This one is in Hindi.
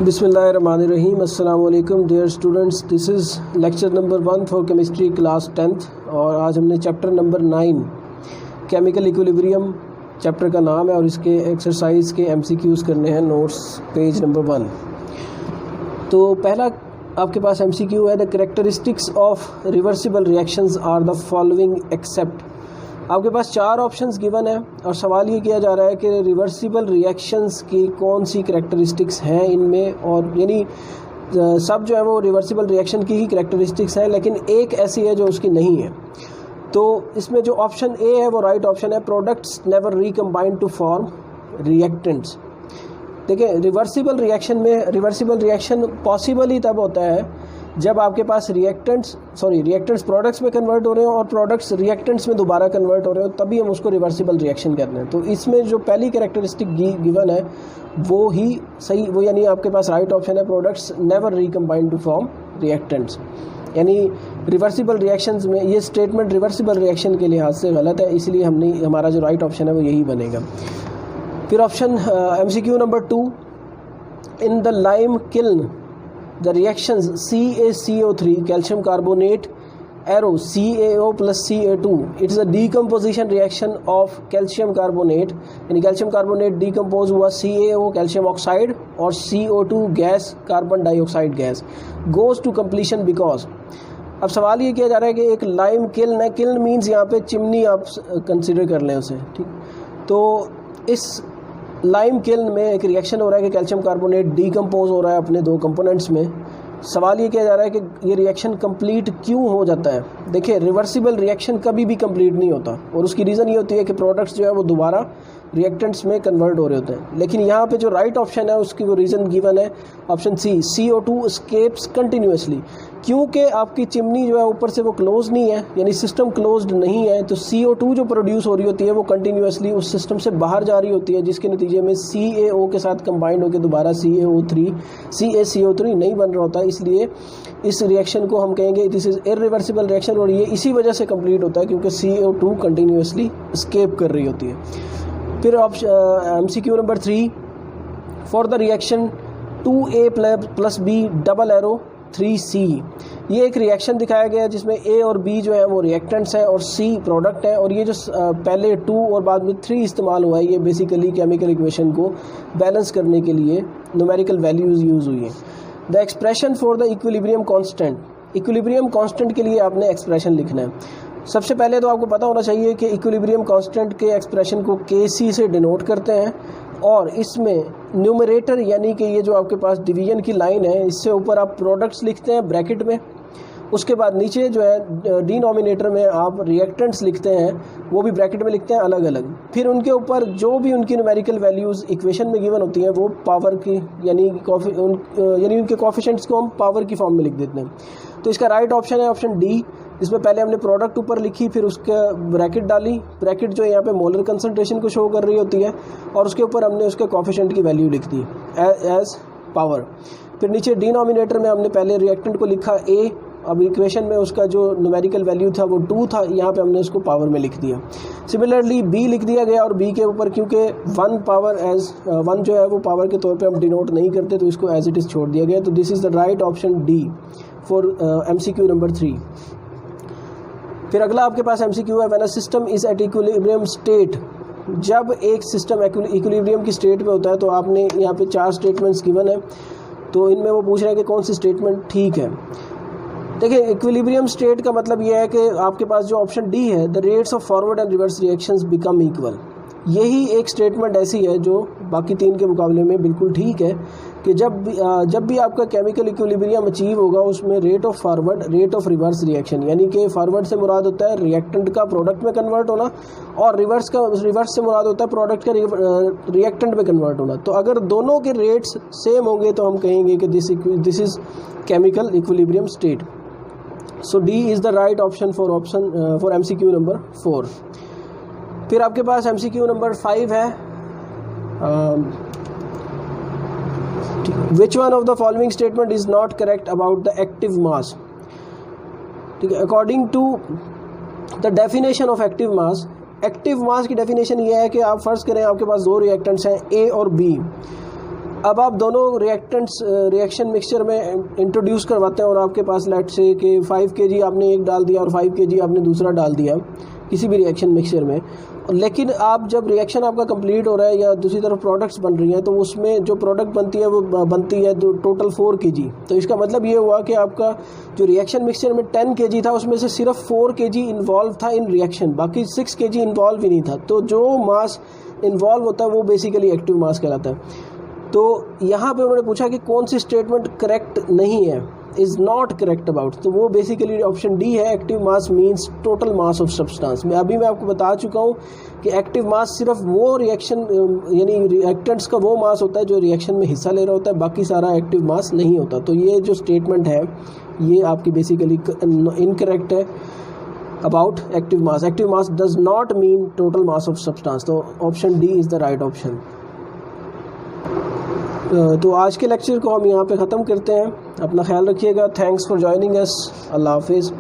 बिस्मिल्लाहिर्रहमानिर्रहीम। अस्सलाम वालेकुम dear students, this is lecture number 1 for chemistry class 10th और आज हमने chapter number 9 chemical equilibrium chapter का नाम है और इसके एक्सरसाइज के MCQs करने हैं। Notes page number 1। तो पहला आपके पास MCQ है, the characteristics of reversible reactions are the following except. आपके पास 4 ऑप्शंस गिवन है और सवाल ये किया जा रहा है कि रिवर्सिबल रिएक्शंस की कौन सी कैरेक्टरिस्टिक्स हैं इनमें, और यानी सब जो है वो रिवर्सिबल रिएक्शन की ही कैरेक्टरिस्टिक्स हैं, लेकिन एक ऐसी है जो उसकी नहीं है। तो इसमें जो ऑप्शन ए है वो राइट ऑप्शन है, products never recombine to form reactants. देखिए, रिवर्सिबल रिएक्शन पॉसिबल ही तब होता है जब आपके पास रिएक्टेंट्स प्रोडक्ट्स में कन्वर्ट हो रहे हो और प्रोडक्ट्स रिएक्टेंट्स में दोबारा कन्वर्ट हो रहे हो, तभी हम उसको रिवर्सिबल रिएक्शन कहते हैं। तो इसमें जो पहली कैरेक्टरिस्टिक गिवन है वो ही सही, वो यानी आपके पास राइट ऑप्शन है, products never recombine to form reactants. यानी रिवर्सिबल रिएक्शंस में ये स्टेटमेंट रिवर्सिबल रिएक्शन के लिहाज से गलत है, इसलिए हमारा जो राइट ऑप्शन है वो यही बनेगा। फिर option MCQ number 2, in the lime kiln the reactions CaCO3 calcium carbonate arrow CaO plus Ca2, it is a decomposition reaction of calcium carbonate, यानी calcium carbonate decompose हुआ CaO calcium oxide और CO2 gas carbon dioxide gas goes to completion because। अब सवाल ये किया जा रहा है कि एक लाइम किल्न है, किल्न मीन्स यहाँ पे चिमनी आप कंसिडर कर लें उसे, ठीक। तो इस लाइम किल्न में एक रिएक्शन हो रहा है कि कैल्शियम कार्बोनेट डीकम्पोज हो रहा है अपने 2 कंपोनेंट्स में। सवाल ये किया जा रहा है कि ये रिएक्शन कंप्लीट क्यों हो जाता है। देखिए, रिवर्सिबल रिएक्शन कभी भी कंप्लीट नहीं होता और उसकी रीज़न ये होती है कि प्रोडक्ट्स जो है वो दोबारा रिएक्टेंट्स में कन्वर्ट हो रहे होते हैं। लेकिन यहाँ पे जो राइट ऑप्शन है उसकी वो रीज़न गिवन है, option C, CO2 escapes continuously. क्योंकि आपकी चिमनी जो है ऊपर से वो क्लोज नहीं है, यानी सिस्टम क्लोज्ड नहीं है, तो CO2 जो प्रोड्यूस हो रही होती है वो कंटिन्यूसली उस सिस्टम से बाहर जा रही होती है, जिसके नतीजे में CaO के साथ कंबाइंड होकर दोबारा CaCO3 नहीं बन रहा होता। इसलिए इस रिएक्शन को हम कहेंगे दिस इज़ इरिवर्सिबल रिएक्शन, और ये इसी वजह से कंप्लीट होता है क्योंकि CO2 कंटिन्यूसली स्केप कर रही होती है। फिर MCQ number 3, for the reaction 2A + B double arrow 3C, ये एक रिएक्शन दिखाया गया है जिसमें A और B जो है वो रिएक्टेंट्स हैं और C प्रोडक्ट है, और ये जो पहले 2 और बाद में 3 इस्तेमाल हुआ है, ये बेसिकली केमिकल इक्वेशन को बैलेंस करने के लिए न्यूमेरिकल वैल्यूज़ यूज़ हुई हैं। The expression for the equilibrium constant, equilibrium constant के लिए आपने एक्सप्रेशन लिखना है। सबसे पहले तो आपको पता होना चाहिए कि इक्विलिब्रियम कांस्टेंट के एक्सप्रेशन को Kc से डिनोट करते हैं, और इसमें न्यूमरेटर यानी कि ये जो आपके पास डिवीजन की लाइन है, इससे ऊपर आप प्रोडक्ट्स लिखते हैं ब्रैकेट में, उसके बाद नीचे जो है डिनोमिनेटर में आप रिएक्टेंट्स लिखते हैं, वो भी ब्रैकेट में लिखते हैं अलग अलग। फिर उनके ऊपर जो भी उनकी न्यूमेरिकल वैल्यूज़ इक्वेशन में गिवन होती हैं वो पावर की यानी उनके कोफिशिएंट्स को हम पावर की फॉर्म में लिख देते हैं। तो इसका राइट ऑप्शन है ऑप्शन डी, इसमें पहले हमने प्रोडक्ट ऊपर लिखी, फिर उसका ब्रैकेट डाली, ब्रैकेट जो है यहाँ पे मोलर कंसंट्रेशन को शो कर रही होती है, और उसके ऊपर हमने उसके कोफिशिएंट की वैल्यू लिख दी एज पावर। फिर नीचे डिनोमिनेटर में हमने पहले रिएक्टेंट को लिखा A, अब इक्वेशन में उसका जो न्यूमेरिकल वैल्यू था वो 2 था, यहाँ पे हमने उसको पावर में लिख दिया। सिमिलरली B लिख दिया गया, और B के ऊपर क्योंकि 1 जो है वो पावर के तौर पे हम डिनोट नहीं करते, तो इसको एज इट इज़ छोड़ दिया गया। तो this is the right option D for MCQ number 3। फिर अगला आपके पास MCQ है, when a system is at equilibrium state, जब एक सिस्टम इक्विलिब्रियम की स्टेट पे होता है, तो आपने यहाँ पे 4 स्टेटमेंट्स गिवन है, तो इनमें वो पूछ रहे हैं कि कौन सी स्टेटमेंट ठीक है। देखिए, इक्विलिब्रियम स्टेट का मतलब ये है कि आपके पास जो ऑप्शन डी है, the rates of forward and reverse reactions become equal, यही एक स्टेटमेंट ऐसी है जो बाकी 3 के मुकाबले में बिल्कुल ठीक है कि जब भी आपका केमिकल इक्विलिब्रियम अचीव होगा, उसमें rate of forward, rate of reverse reaction, यानी कि फॉरवर्ड से मुराद होता है रिएक्टेंट का प्रोडक्ट में कन्वर्ट होना, और रिवर्स से मुराद होता है प्रोडक्ट का रिएक्टेंट में कन्वर्ट होना। तो अगर दोनों के रेट्स सेम होंगे तो हम कहेंगे कि this is chemical equilibrium state. So D is the right option for MCQ number 4। फिर आपके पास MCQ नंबर 5 है, which one of the following statement is not correct about the active mass. ठीक है, according to the definition of active mass की डेफिनेशन ये है कि आप फर्ज करें आपके पास 2 रिएक्टेंट्स हैं A और B, अब आप दोनों रिएक्टेंट्स रिएक्शन मिक्सचर में इंट्रोड्यूस करवाते हैं और आपके पास लेट से कि 5 kg आपने एक डाल दिया और 5 kg आपने दूसरा डाल दिया किसी भी रिएक्शन मिक्सचर में, लेकिन आप जब रिएक्शन आपका कंप्लीट हो रहा है या दूसरी तरफ प्रोडक्ट्स बन रही हैं तो उसमें जो प्रोडक्ट बनती है वो बनती है टोटल 4 kg। तो इसका मतलब ये हुआ कि आपका जो रिएक्शन मिक्सचर में 10 kg था उसमें से सिर्फ 4 kg इन्वॉल्व था इन रिएक्शन, बाकी 6 kg इन्वॉल्व ही नहीं था। तो जो मास इन्वॉल्व होता है वो बेसिकली एक्टिव मास कहलाता है। तो यहाँ पे उन्होंने पूछा कि कौन सी स्टेटमेंट करेक्ट नहीं है, इज़ नॉट करेक्ट अबाउट, तो वो बेसिकली ऑप्शन डी है, active mass means total mass of substance. मैं आपको बता चुका हूँ कि एक्टिव मास सिर्फ वो रिएक्शन यानी रिएक्टेंट्स का वो मास होता है जो रिएक्शन में हिस्सा ले रहा होता है, बाकी सारा एक्टिव मास नहीं होता। तो ये जो स्टेटमेंट है ये आपकी बेसिकली इनकरेक्ट है about active mass. Active mass does not mean total mass of substance, तो option D is the right option. तो आज के लेक्चर को हम यहाँ पे ख़त्म करते हैं। अपना ख्याल रखिएगा। Thanks for joining us. अल्लाह हाफिज़।